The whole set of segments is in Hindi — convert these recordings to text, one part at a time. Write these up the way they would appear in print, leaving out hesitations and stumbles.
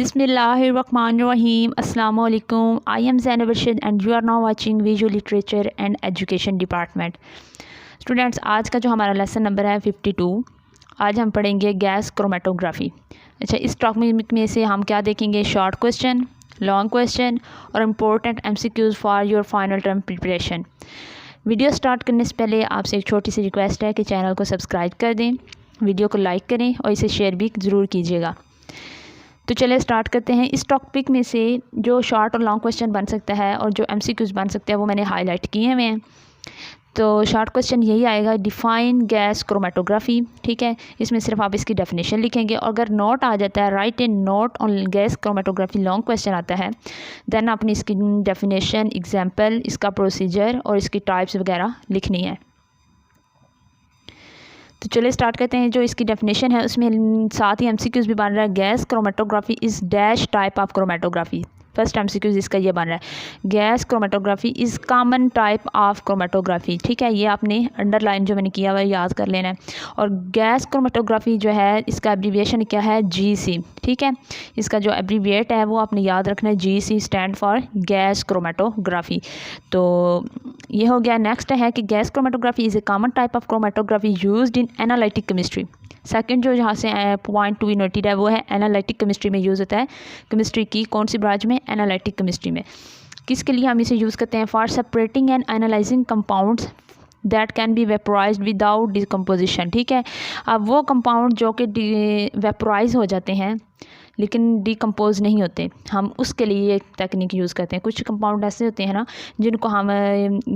Bismillahirrahmanirrahim. Assalamu alaikum. I am Zainab Rashid and you are now watching Visual Literature and Education Department. Students, आज का जो हमारा लेसन नंबर है 52। आज हम पढ़ेंगे गैस क्रोमेटोग्राफी। अच्छा, इस टॉपिक में से हम क्या देखेंगे? शॉर्ट क्वेश्चन, लॉन्ग क्वेश्चन और important MCQs for your final term preparation. Video start करने से पहले आपसे एक छोटी सी रिक्वेस्ट है कि चैनल को सब्सक्राइब कर दें, वीडियो को लाइक करें और इसे शेयर भी ज़रूर कीजिएगा। तो चलिए स्टार्ट करते हैं। इस टॉपिक में से जो शॉर्ट और लॉन्ग क्वेश्चन बन सकता है और जो MCQs बन सकते हैं वो मैंने हाईलाइट किए हुए हैं। तो शॉर्ट क्वेश्चन यही आएगा, डिफ़ाइन गैस क्रोमेटोग्राफी। ठीक है, इसमें सिर्फ आप इसकी डेफिनेशन लिखेंगे और अगर नोट आ जाता है, right A note on gas chromatography, long question आता है, देन आपने इसकी डेफिनेशन, एग्जाम्पल, इसका प्रोसीजर और इसकी टाइप्स वगैरह लिखनी है। तो चलिए स्टार्ट करते हैं। जो इसकी डेफिनेशन है उसमें साथ ही MCQs भी बन रहा है। Gas chromatography is dash type of chromatography. First MCQs इसका ये बन रहा है, gas chromatography is common type of chromatography. ठीक है, ये आपने अंडरलाइन जो मैंने किया हुआ है याद कर लेना है। और गैस क्रोमेटोग्राफी जो है इसका एब्रीविएशन क्या है? GC। ठीक है, इसका जो एब्रीविएट है वो आपने याद रखना है, GC stand for gas chromatography. तो ये हो गया। नेक्स्ट है कि gas chromatography is a common type of chromatography used in analytic chemistry. Second जो यहाँ से पॉइंट टू बी नोटेड है वो है एनालिटिक केमिस्ट्री में यूज़ होता है। केमिस्ट्री की कौन सी ब्रांच में? एनालिटिक केमिस्ट्री में। किसके लिए हम इसे यूज़ करते हैं? For separating and analysing compounds that can be vaporised without decomposition. ठीक है, अब वो कंपाउंड जो कि वेपोराइज हो जाते हैं लेकिन डिकम्पोज नहीं होते, हम उसके लिए एक टेक्निक यूज़ करते हैं। कुछ कंपाउंड ऐसे होते हैं ना जिनको हम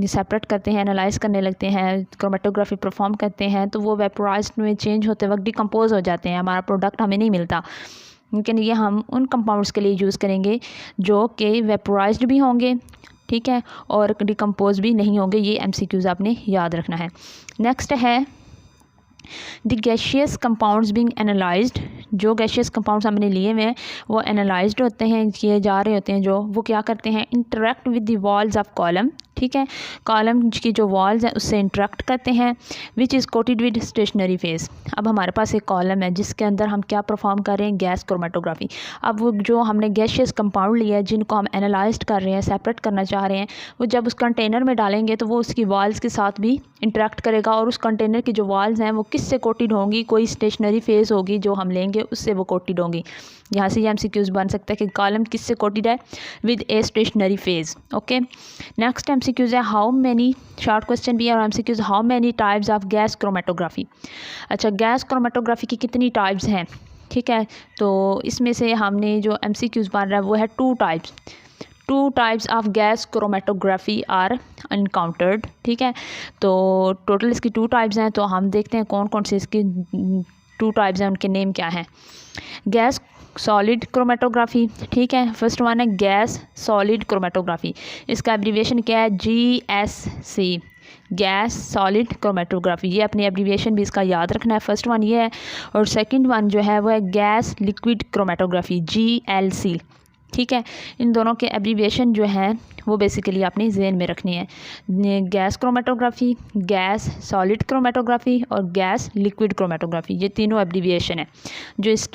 सेपरेट करते हैं, एनालाइज करने लगते हैं, क्रोमेटोग्राफी परफॉर्म करते हैं, तो वो वेपोराइज्ड में चेंज होते वक्त डिकम्पोज हो जाते हैं, हमारा प्रोडक्ट हमें नहीं मिलता। लेकिन ये हम उन कंपाउंड्स के लिए यूज़ करेंगे जो कि वेपोराइज्ड भी होंगे, ठीक है, और डिकम्पोज भी नहीं होंगे। ये MCQs आपने याद रखना है। नेक्स्ट है the gaseous compounds being analysed. जो गैशियस कंपाउंड्स हमने लिए हुए हैं वो एनालाइज्ड होते हैं, किए जा रहे होते हैं, जो वो क्या करते हैं? Interact with the walls of column. ठीक है, कॉलम की जो वॉल्स हैं उससे इंटरेक्ट करते हैं, which is coated with stationary phase. अब हमारे पास एक कॉलम है जिसके अंदर हम क्या परफॉर्म कर रहे हैं? Gas chromatography. अब वो जो हमने गैशियस कंपाउंड लिया है जिनको हम एनालाइज कर रहे हैं, सेपरेट करना चाह रहे हैं, वो जब उस कंटेनर में डालेंगे तो वो उसकी वॉल्स के साथ भी इंटरेक्ट करेगा और उस कंटेनर की जो वॉल्स हैं वो किससे कोटेड होंगी? कोई स्टेशनरी फेज होगी जो हम लेंगे उससे वो कोटेड होंगी। यहाँ से ये MCQs बन सकता है कि कॉलम किससे कोटेड है? With a stationary phase. Okay, next MCQs है हाउ मैनी, शॉर्ट क्वेश्चन भी है और MCQs, how many types of gas chromatography. अच्छा, गैस क्रोमेटोग्राफी की कितनी टाइप्स हैं? ठीक है, तो इसमें से हमने जो MCQs बन रहा है वो है 2 types. 2 types of gas chromatography are encountered. ठीक है, तो टोटल इसकी 2 टाइप्स हैं। तो हम देखते हैं कौन कौन से इसकी 2 टाइप्स हैं, उनके नेम क्या हैं। Gas solid chromatography. ठीक है, फर्स्ट वन है गैस सॉलिड क्रोमेटोग्राफी। इसका एब्रीविएशन क्या है? GSC, gas solid chromatography. ये अपनी एब्रीविएशन भी इसका याद रखना है। फर्स्ट वन ये है और सेकंड वन जो है वो है गैस लिक्विड क्रोमेटोग्राफी, GLC। ठीक है, इन दोनों के एब्रीविएशन जो हैं वो बेसिकली आपने ज़हन में रखनी है। Gas chromatography, gas solid chromatography और गैस लिक्विड क्रोमेटोग्राफी, ये तीनों एब्रीविएशन है जो इस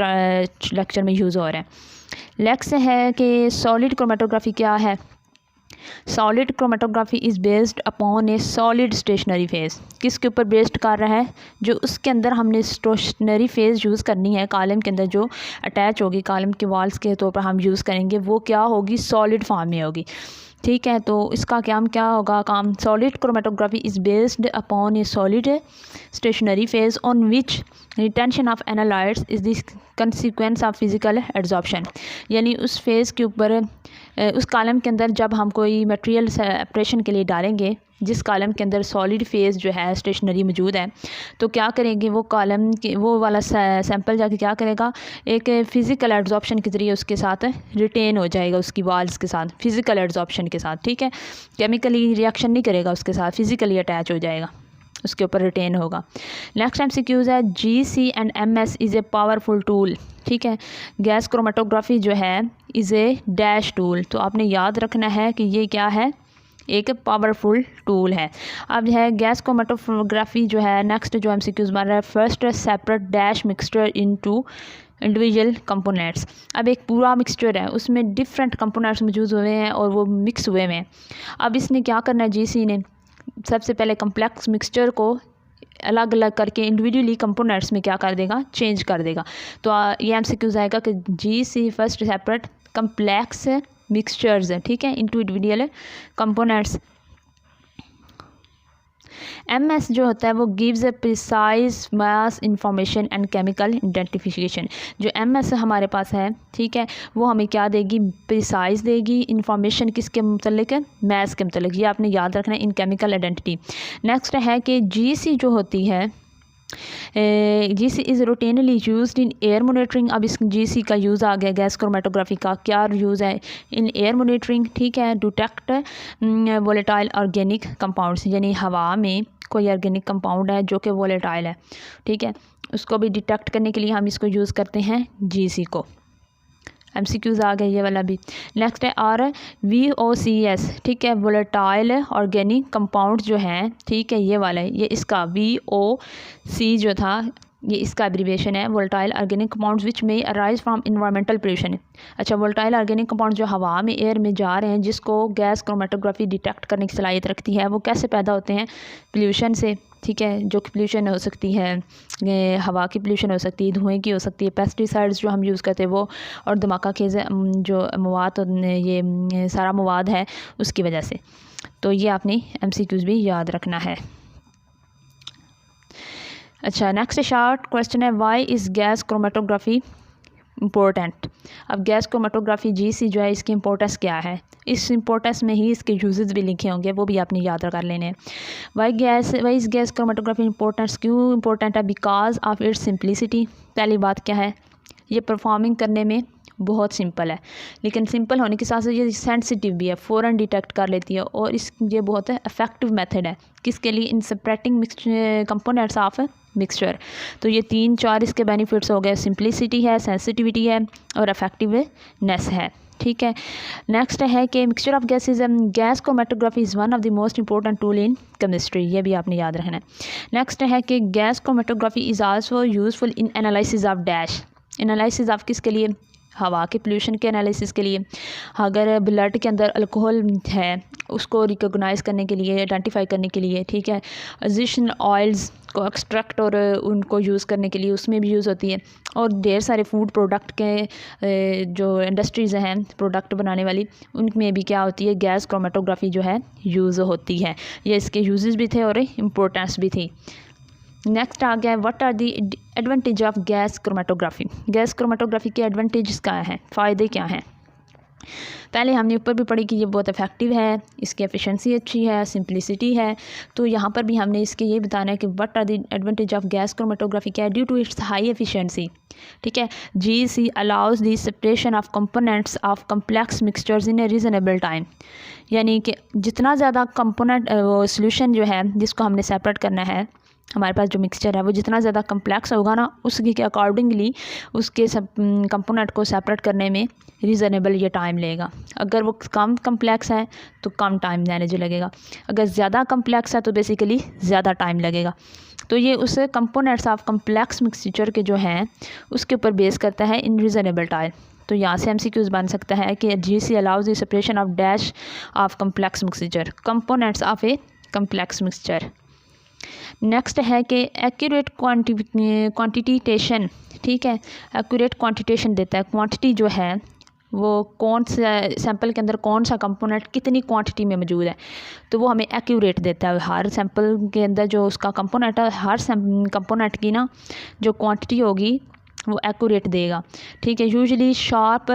लेक्चर में यूज़ हो रहे हैं। नेक्स्ट है कि सॉलिड क्रोमेटोग्राफी क्या है? Solid chromatography is based upon a solid stationary phase. किसके ऊपर बेस्ड कर रहा है? जो उसके अंदर हमने स्टेशनरी फेज यूज़ करनी है, कॉलम के अंदर जो अटैच होगी, कॉलम के वॉल्स के तौर पर हम यूज़ करेंगे, वो क्या होगी? सॉलिड फॉर्म में होगी। ठीक है, तो इसका क्या होगा काम? Solid chromatography is based upon a solid stationary phase on which retention of analytes is the consequence of physical absorption. यानी उस फेज़ के ऊपर, उस कॉलम के अंदर जब हम कोई मटेरियल सेपरेशन के लिए डालेंगे, जिस कॉलम के अंदर सॉलिड फेज़ जो है स्टेशनरी मौजूद है, तो क्या करेंगे? वो कॉलम के वो वाला सैंपल जाके क्या करेगा? एक फ़िज़िकल एब्जॉर्प्शन के ज़रिए उसके साथ रिटेन हो जाएगा, उसकी वॉल्स के साथ, फ़िज़िकल एब्जॉर्प्शन के साथ। ठीक है, केमिकली रिएक्शन नहीं करेगा उसके साथ, फ़िज़िकली अटैच हो जाएगा, उसके ऊपर रिटेन होगा। नेक्स्ट MCQs है GC and MS is a powerful tool. ठीक है, गैस क्रोमेटोग्राफी जो है इज़ ए डैश टूल। तो आपने याद रखना है कि ये क्या है? एक पावरफुल टूल है। अब जो है गैस क्रोमेटोग्राफी जो है नेक्स्ट जो MCQs बन रहा है, first separate dash mixture into individual components. अब एक पूरा मिक्सचर है, उसमें डिफरेंट कंपोनेंट्स मौजूद हुए हैं और वो मिक्स हुए हैं। अब इसने क्या करना है, GC ने सबसे पहले कम्प्लेक्स मिक्सचर को अलग अलग करके इंडिविजुअली कंपोनेंट्स में क्या कर देगा, चेंज कर देगा। तो ये MCQs आएगा कि GC first separate complex mixtures है, ठीक है, इनटू इंडिविजुअल कंपोनेंट्स। MS जो होता है वो gives a precise mass information and chemical identification. जो MS हमारे पास है, ठीक है, वो हमें क्या देगी, प्रिसाइज देगी इंफॉर्मेशन किसके मतलब है, मैस के मतलब। ये आपने याद रखना है इन केमिकल आइडेंटिटी। नेक्स्ट है कि GC जो होती है, GC is routinely used in air monitoring. अब इस GC का यूज़ आ गया, गैस क्रोमेटोग्राफी का क्या यूज़ है, इन एयर मोनिटरिंग, ठीक है, डिटेक्ट वोलेटाइल ऑर्गेनिक कंपाउंड्स, यानी हवा में कोई ऑर्गेनिक कंपाउंड है जो कि वोलेटाइल है, ठीक है, उसको भी डिटेक्ट करने के लिए हम इसको यूज़ करते हैं GC को। MCQs आ गए ये वाला भी। नेक्स्ट है VOCs, ठीक है, वोलेटाइल ऑर्गेनिक कंपाउंड जो हैं, ठीक है, ये वाला है, ये इसका VOC जो था ये इसका एब्रीविएशन है, वोलेटाइल ऑर्गेनिक कंपाउंड्स विच में अराइज फ्रॉम इन्वायरमेंटल पोल्यूशन। अच्छा, वोलेटाइल ऑर्गेनिक कंपाउंड जो हवा में एयर में जा रहे हैं, जिसको गैस क्रोमेटोग्राफी डिटेक्ट करने की सलाहियत रखती है, वो कैसे पैदा होते हैं, पोल्यूशन से, ठीक है, जो कि पोल्यूशन हो सकती है, हवा की पोल्यूशन हो सकती है, धुएँ की हो सकती है, पेस्टिसाइड्स जो हम यूज़ करते हैं वो, और धमाका खेज़ जो मवाद, ये सारा मवाद है उसकी वजह से। तो ये आपने MCQs भी याद रखना है। अच्छा, नेक्स्ट शॉर्ट क्वेश्चन है, why is gas chromatography important. अब गैस क्रोमेटोग्राफी GC जो है, इसकी इम्पोर्टेंस क्या है, इस इम्पोर्टेंस में ही इसके यूजेस भी लिखे होंगे, वो भी आपने याद कर लेने हैं। Why is gas chromatography importance, क्यों इम्पोर्टेंट है, बिकॉज ऑफ इट्स सिंप्लिसिटी। पहली बात क्या है, ये परफॉर्मिंग करने में बहुत सिंपल है, लेकिन सिंपल होने के साथ साथ ये सेंसिटिव भी है, फ़ौरन डिटेक्ट कर लेती है, और ये बहुत इफेक्टिव मेथड है किसके लिए, इन सेपरेटिंग कंपोनेंट्स ऑफ मिक्सचर। तो ये 3-4 इसके बेनिफिट्स हो गए, सिंप्लिसिटी है, सेंसिटिविटी है और इफेक्टिवनेस है, ठीक है। नेक्स्ट है कि mixture of gases, gas chromatography is one of the most important tool in chemistry, ये भी आपने याद रखना है। नेक्स्ट है कि gas chromatography is also useful in analysis of dash. Analysis of किसके लिए, हवा के पोल्यूशन के एनालिसिस के लिए। अगर ब्लड के अंदर अल्कोहल है, उसको रिकॉग्नाइज करने के लिए, आइडेंटिफाई करने के लिए, ठीक है, एसेंशियल ऑयल्स को एक्सट्रैक्ट और उनको यूज़ करने के लिए उसमें भी यूज़ होती है। और ढेर सारे फूड प्रोडक्ट के जो इंडस्ट्रीज़ हैं प्रोडक्ट बनाने वाली, उनमें भी क्या होती है, गैस क्रोमेटोग्राफी जो है यूज़ होती है। ये इसके यूजेस भी थे और इम्पोर्टेंस भी थी। नेक्स्ट आ गया है, what are the advantage of gas chromatography. Gas chromatography के एडवांटेज क्या हैं, फ़ायदे क्या हैं। पहले हमने ऊपर भी पढ़ी कि ये बहुत इफेक्टिव है, इसकी एफिशिएंसी अच्छी है, सिंप्लिसिटी है। तो यहाँ पर भी हमने इसके ये बताना है कि what are the advantage of gas chromatography क्या है, due to its high efficiency, ठीक है। GC allows the separation of components of complex mixtures in a reasonable time. यानी कि जितना ज़्यादा कंपोनेंट सोल्यूशन जो है जिसको हमने सेपरेट करना है, हमारे पास जो मिक्सचर है वो जितना ज़्यादा कम्प्लेक्स होगा ना, उसके अकॉर्डिंगली उसके सब कंपोनेंट को सेपरेट करने में रीज़नेबल ये टाइम लेगा। अगर वो कम कम्प्लेक्स है तो कम टाइम देने जो लगेगा, अगर ज़्यादा कम्प्लेक्स है तो बेसिकली ज़्यादा टाइम लगेगा। तो ये उस कंपोनेंट्स ऑफ कम्प्लेक्स मिक्सचर के जो हैं उसके ऊपर बेस करता है इन रीज़नेबल टाइम। तो यहाँ से MCQs बन सकता है कि GC allows the separation of dash of complex mixture, components of A complex mixture. Next है कि एक्यूरेट क्वांटिटेशन, ठीक है, एक्यूरेट क्वांटिटेशन देता है, क्वांटिटी जो है वो कौन सा सैंपल के अंदर कौन सा कंपोनेंट कितनी क्वांटिटी में मौजूद है, तो वो हमें एक्यूरेट देता है। हर सैंपल के अंदर जो उसका कंपोनेंट है, हर कंपोनेंट की ना जो क्वांटिटी होगी वो एक्यूरेट देगा, ठीक है। Usually sharp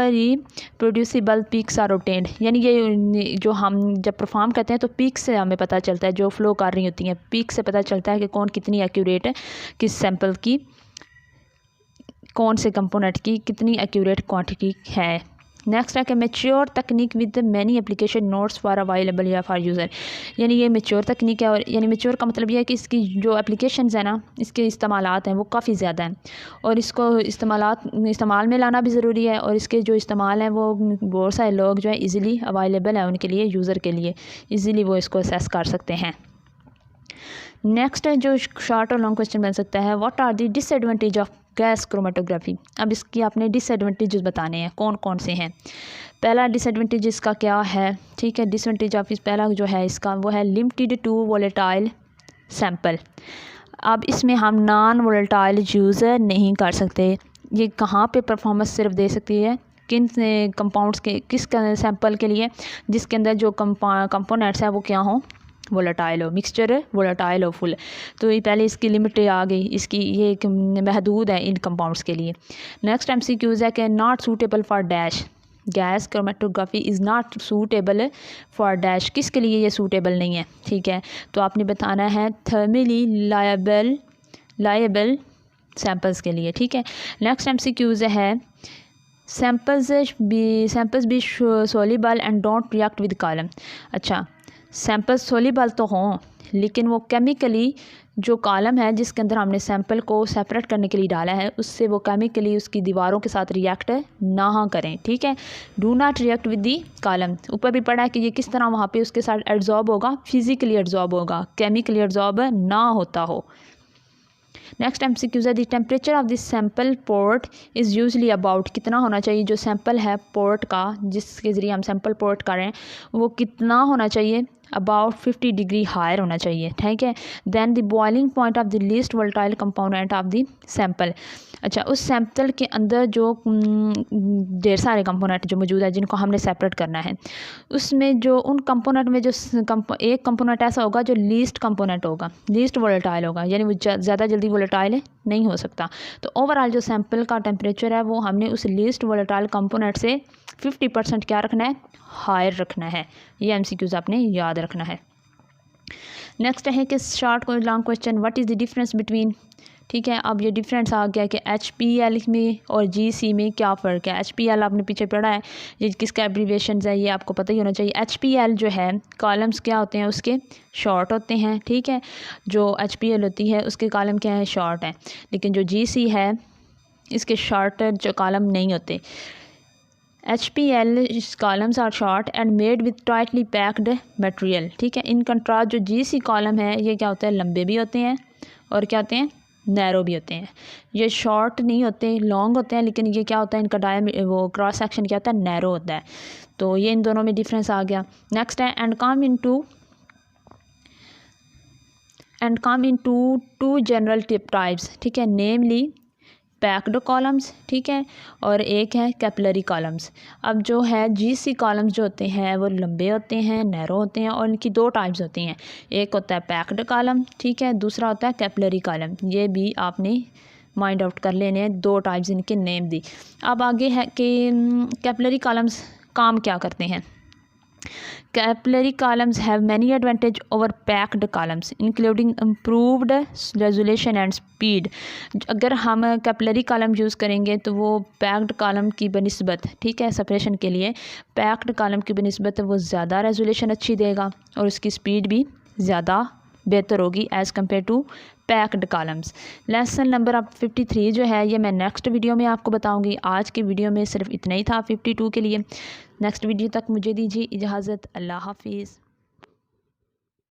producible peaks are obtained, यानी ये जो हम जब परफॉर्म करते हैं तो पीक से हमें पता चलता है, जो फ्लो कर रही होती हैं पीक से पता चलता है कि कौन कितनी एक्यूरेट है, किस सैंपल की कौन से कंपोनेंट की कितनी एक्यूरेट क्वांटिटी है, नेक्स्ट है कि मेच्योर तकनीक with many application notes for available या फॉर यूज़र, यानी ये मेच्योर तकनीक है। और यानी मेच्योर का मतलब ये है कि इसकी जो एप्लीकेशंस है ना, इसके इस्तेमालात हैं वो काफ़ी ज़्यादा हैं और इसको इस्तेमाल में लाना भी ज़रूरी है। और इसके जो इस्तेमाल हैं वो बहुत सारे लोग जो है ईज़िली अवेलेबल है उनके लिए, यूज़र के लिए ईज़िली वो इसको असेस कर सकते हैं। नेक्स्ट है जो शॉर्ट और लॉन्ग क्वेश्चन बन सकता है, what are the disadvantage of gas chromatography. अब इसकी आपने डिसएडवांटेजेस बताने हैं, कौन कौन से हैं। पहला डिसएडवांटेज इसका क्या है, ठीक है, डिसएडवांटेज ऑफ इस पहला जो है इसका वो है लिमिटेड टू वोलेटाइल सैंपल। अब इसमें हम नॉन वोलेटाइल यूज़ नहीं कर सकते। ये कहाँ पे परफॉर्मेंस सिर्फ दे सकती है, किन कंपाउंड्स के, किस सैंपल के लिए, जिसके अंदर जो कंपोनेंट्स हैं वो क्या हों, वोलेटाइल हो, मिक्सचर वोलेटाइल हो फुल। तो ये पहले इसकी लिमिट आ गई, इसकी ये एक महदूद है इन कंपाउंड्स के लिए। नेक्स्ट MCQs है कि not suitable for dash, gas chromatography is not suitable for dash, किसके लिए ये सूटेबल नहीं है, ठीक है। तो आपने बताना है थर्मली लायबल सैंपल्स के लिए, ठीक है। नेक्स्ट MCQs है samples be soluble and don't react with column. अच्छा, सैंपल सोल्यूबल तो हों लेकिन वो केमिकली जो कॉलम है जिसके अंदर हमने सैंपल को सेपरेट करने के लिए डाला है उससे वो केमिकली उसकी दीवारों के साथ रिएक्ट ना करें, ठीक है। Do not react with the column. ऊपर भी पढ़ा है कि ये किस तरह वहाँ पे उसके साथ एड्जॉर्ब होगा, फिजिकली एड्जॉर्ब होगा, केमिकली एड्जॉर्ब ना होता हो। नेक्स्ट MCQs है the temperature of this sample port is usually about, कितना होना चाहिए जो सैंपल है पोर्ट का जिसके ज़रिए हम सैंपल पोर्ट करें वो कितना होना चाहिए, अबाउट 50 डिग्री हायर होना चाहिए, ठीक है। Then the boiling point of the least volatile component of the sample. अच्छा, उस सैंपल के अंदर जो ढेर सारे कंपोनेंट जो मौजूद है जिनको हमने सेपरेट करना है उसमें जो उन कंपोनेंट में जो एक कंपोनेंट ऐसा होगा जो लीस्ट कंपोनेंट होगा, लीस्ट वोलेटाइल होगा, यानी वो ज़्यादा जल्दी वोलेटाइल नहीं हो सकता। तो ओवरऑल जो सैंपल का टेम्परेचर है वो हमने उस लीस्ट वोलेटाइल कंपोनेंट से 50% क्या रखना है, हायर रखना है। ये MCQs आपने याद रखना है। नेक्स्ट है कि शॉर्ट को long question, what is the difference between, ठीक है। अब ये डिफरेंस आ गया कि HPL में और GC में क्या फ़र्क है। HPL आपने पीछे पढ़ा है, ये किसका एब्रीविएशन है ये आपको पता ही होना चाहिए। HPL जो है कॉलम्स क्या होते हैं उसके शॉर्ट होते हैं, ठीक है। जो HPL होती है उसके कॉलम क्या है, शॉर्ट हैं। लेकिन जो GC है इसके शॉर्ट जो कॉलम नहीं होते। HPL columns are short and made with tightly packed material, ठीक है। इन कंट्रास्ट जो GC कॉलम है ये क्या होता है, लंबे भी होते हैं और क्या होते हैं, नैरो भी होते हैं। ये शॉर्ट नहीं होते, लॉन्ग होते हैं, लेकिन ये क्या होता है, इनका वो क्रॉस सेक्शन क्या होता है, नैरो होता है। तो ये इन दोनों में डिफरेंस आ गया। नेक्स्ट है and come into two general types, ठीक है, नेमली पैक्ड कॉलम्स, ठीक है, और एक है कैपिलरी कॉलम्स। अब जो है GC कॉलम्स जो होते हैं वो लंबे होते हैं, नैरो होते हैं और इनकी दो टाइप्स होती हैं, एक होता है पैक्ड कॉलम, ठीक है, दूसरा होता है कैपिलरी कॉलम। ये भी आपने माइंड आउट कर लेने हैं, दो टाइप्स इनके नेम दी। अब आगे है कि कैपिलरी कॉलम्स काम क्या करते हैं। Capillary columns have many advantage over packed columns including improved resolution and speed। अगर हम कैपिलरी कॉलम यूज़ करेंगे तो वो पैक्ड कॉलम की बनिस्बत, ठीक है, सेपरेशन के लिए पैक्ड कॉलम की बनिस्बत वो ज़्यादा रेजोल्यूशन अच्छी देगा और उसकी स्पीड भी ज़्यादा बेहतर होगी as compare to packed columns. Lesson number अब 53 जो है ये मैं नेक्स्ट वीडियो में आपको बताऊंगी। आज की वीडियो में सिर्फ इतना ही था 52 के लिए। नेक्स्ट वीडियो तक मुझे दीजिए इजाज़त। अल्लाह हाफिज़।